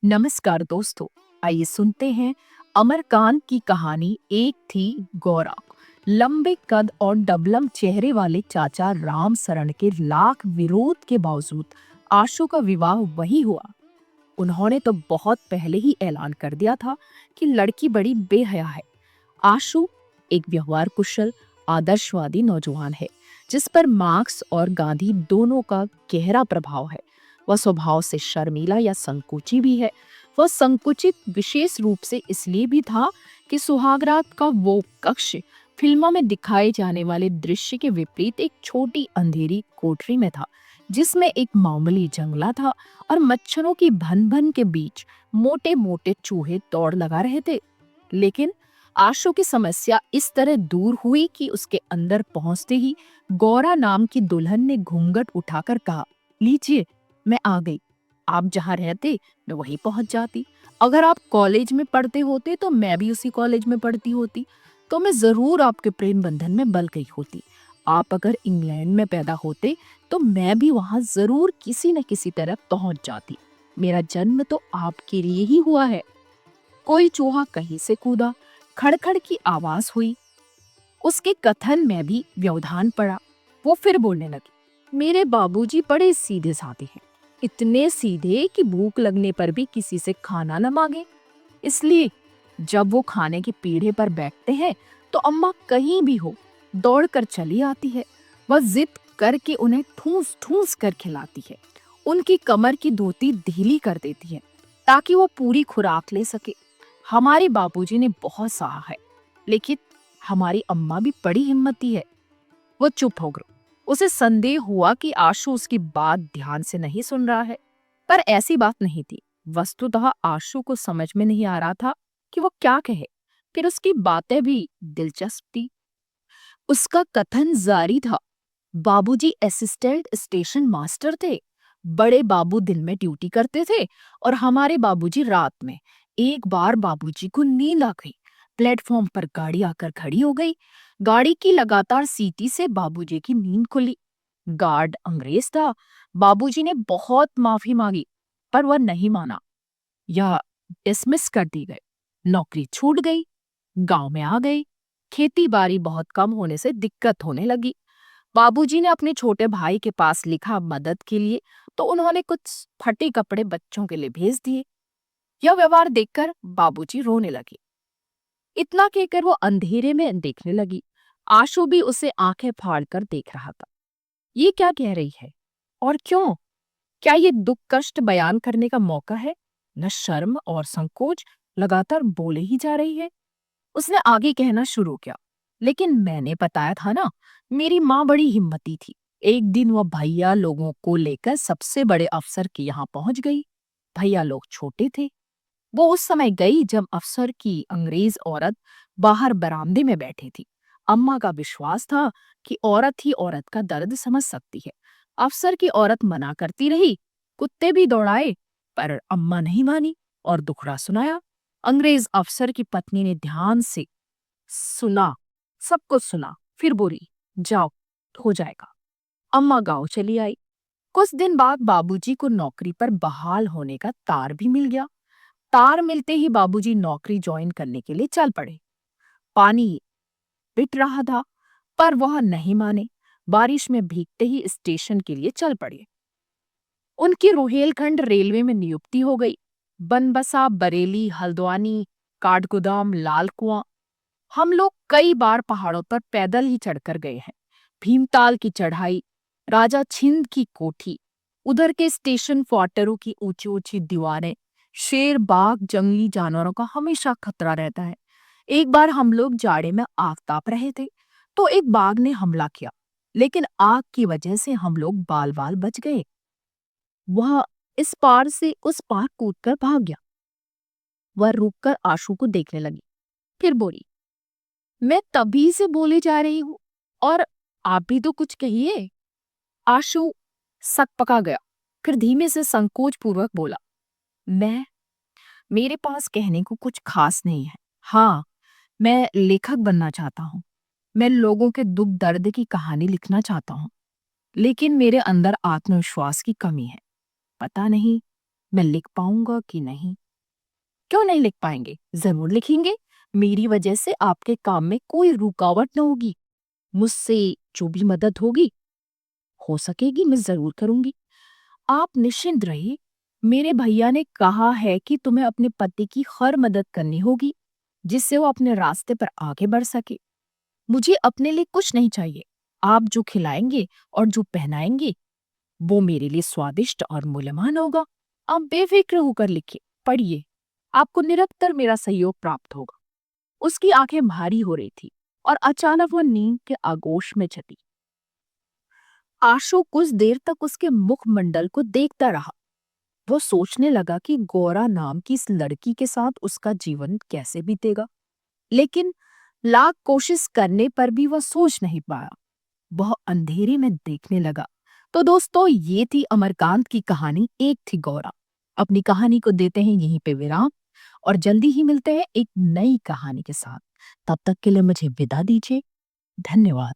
नमस्कार दोस्तों। आइए सुनते हैं अमरकांत की कहानी। एक थी गौरा। लंबे कद और डबलम चेहरे वाले चाचा राम शरण के लाख विरोध के बावजूद आशु का विवाह वही हुआ। उन्होंने तो बहुत पहले ही ऐलान कर दिया था कि लड़की बड़ी बेहया है। आशु एक व्यवहार कुशल आदर्शवादी नौजवान है जिस पर मार्क्स और गांधी दोनों का गहरा प्रभाव है। वह स्वभाव से शर्मीला या संकोची भी है। वह संकुचित विशेष रूप से इसलिए भी था कि सुहागरात का वो कक्ष फिल्मों में दिखाए जाने वाले दृश्य के विपरीत एक छोटी अंधेरी कोठरी में था जिसमें एक मामूली जंगला था और मच्छरों की भन भन के बीच मोटे मोटे चूहे दौड़ लगा रहे थे। लेकिन आशु की समस्या इस तरह दूर हुई कि उसके अंदर पहुंचते ही गौरा नाम की दुल्हन ने घूंघट उठाकर कहा, लीजिए मैं आ गई। आप जहाँ रहते मैं वहीं पहुंच जाती। अगर आप कॉलेज में पढ़ते होते तो मैं भी उसी कॉलेज में पढ़ती होती। तो मैं जरूर आपके प्रेम बंधन में बल गई होती। आप अगर इंग्लैंड में पैदा होते तो मैं भी वहां जरूर किसी न किसी तरह पहुंच जाती। मेरा जन्म तो आपके लिए ही हुआ है। कोई चूहा कहीं से कूदा, खड़खड़ की आवाज हुई। उसके कथन में भी व्यवधान पड़ा। वो फिर बोलने लगी, मेरे बाबूजी बड़े सीधे साधे हैं, इतने सीधे कि भूख लगने पर भी किसी से खाना न मांगे। इसलिए जब वो खाने के पीढ़े पर बैठते हैं तो अम्मा कहीं भी हो दौड़कर चली आती है। वह जिद करके उन्हें ठूस ठूस कर खिलाती है। उनकी कमर की धोती ढीली कर देती है ताकि वो पूरी खुराक ले सके। हमारे बाबूजी ने बहुत सहा है, लेकिन हमारी अम्मा भी बड़ी हिम्मती है। वो चुप हो गई। उसे संदेह हुआ कि आशु उसकी बात ध्यान से नहीं सुन रहा है, पर ऐसी बात नहीं थी। वस्तुतः आशु को समझ में नहीं आ रहा था कि वो क्या कहे। फिर उसकी बातें भी दिलचस्प थी। उसका कथन जारी था, बाबूजी असिस्टेंट स्टेशन मास्टर थे। बड़े बाबू दिन में ड्यूटी करते थे और हमारे बाबूजी रात में। एक बार बाबूजी को नींद आ गई। प्लेटफॉर्म पर गाड़ी आकर खड़ी हो गई। गाड़ी की लगातार सीटी से बाबूजी की नींद खुली। गार्ड अंग्रेज था। बाबूजी ने बहुत माफी मांगी, पर वह नहीं माना या डिसमिस कर दी गई। नौकरी छूट गई। गांव में आ गई। खेती बाड़ी बहुत कम होने से दिक्कत होने लगी। बाबूजी ने अपने छोटे भाई के पास लिखा मदद के लिए, तो उन्होंने कुछ फटे कपड़े बच्चों के लिए भेज दिए। यह व्यवहार देखकर बाबूजी रोने लगे। इतना कहकर वो अंधेरे में देखने लगी। आशु भी उसे आंखें फाड़कर देख रहा था। ये क्या कह रही है और क्यों? क्या ये दुख कष्ट बयान करने का मौका है? न शर्म और संकोच, लगातार बोले ही जा रही है। उसने आगे कहना शुरू किया, लेकिन मैंने बताया था ना, मेरी माँ बड़ी हिम्मती थी। एक दिन वह भैया लोगों को लेकर सबसे बड़े अफसर के यहाँ पहुंच गई। भैया लोग छोटे थे। वो उस समय गई जब अफसर की अंग्रेज औरत बाहर बरामदे में बैठी थी। अम्मा का विश्वास था कि औरत ही औरत का दर्द समझ सकती है। अफसर की औरत मना करती रही, कुत्ते भी दौड़ाए, पर अम्मा नहीं मानी और दुखड़ा सुनाया। अंग्रेज अफसर की पत्नी ने ध्यान से सुना, सब कुछ सुना, फिर बोली, जाओ, हो जाएगा। अम्मा गांव चली आई। कुछ दिन बाद बाबूजी को नौकरी पर बहाल होने का तार भी मिल गया। तार मिलते ही बाबूजी नौकरी ज्वाइन करने के लिए चल पड़े। पानी पिट रहा था, पर वह नहीं माने। बारिश में भीगते ही स्टेशन के लिए चल पड़े। उनकी रोहेलखंड रेलवे में नियुक्ति हो गई। बनबसा, बरेली, हल्द्वानी, काठगोदाम, लाल कुआं। हम लोग कई बार पहाड़ों पर पैदल ही चढ़कर गए हैं। भीमताल की चढ़ाई, राजा छिंद की कोठी, उधर के स्टेशन क्वार्टरों की ऊंची ऊंची दीवारें। शेर, बाघ, जंगली जानवरों का हमेशा खतरा रहता है। एक बार हम लोग जाड़े में आग ताप रहे थे तो एक बाघ ने हमला किया, लेकिन आग की वजह से हम लोग बाल बाल बच गए। वह इस पार से उस पार कूदकर भाग गया। वह रुककर आशु को देखने लगी, फिर बोली, मैं तभी से बोले जा रही हूं और आप भी तो कुछ कहिए। आशु सकपका गया, फिर धीमे से संकोच पूर्वक बोला, मैं मेरे पास कहने को कुछ खास नहीं है। हाँ, मैं लेखक बनना चाहता हूँ। मैं लोगों के दुख दर्द की कहानी लिखना चाहता हूँ, लेकिन मेरे अंदर आत्मविश्वास की कमी है। पता नहीं मैं लिख पाऊंगा कि नहीं। क्यों नहीं लिख पाएंगे? जरूर लिखेंगे। मेरी वजह से आपके काम में कोई रुकावट न होगी। मुझसे जो भी मदद होगी हो सकेगी मैं जरूर करूंगी। आप निश्चिंत रहिए। मेरे भैया ने कहा है कि तुम्हें अपने पति की हर मदद करनी होगी जिससे वो अपने रास्ते पर आगे बढ़ सके। मुझे अपने लिए कुछ नहीं चाहिए। आप जो खिलाएंगे और जो पहनाएंगे वो मेरे लिए स्वादिष्ट और मूल्यवान होगा। आप बेफिक्र होकर लिखिए, पढ़िए। आपको निरंतर मेरा सहयोग प्राप्त होगा। उसकी आंखें भारी हो रही थी और अचानक वह नींद के आगोश में चली। आशु कुछ देर तक उसके मुखमंडल को देखता रहा। वो सोचने लगा कि गौरा नाम की इस लड़की के साथ उसका जीवन कैसे बीतेगा, लेकिन लाख कोशिश करने पर भी वह सोच नहीं पाया। वह अंधेरे में देखने लगा। तो दोस्तों, ये थी अमरकांत की कहानी एक थी गौरा। अपनी कहानी को देते हैं यहीं पे विराम और जल्दी ही मिलते हैं एक नई कहानी के साथ। तब तक के लिए मुझे विदा दीजिए। धन्यवाद।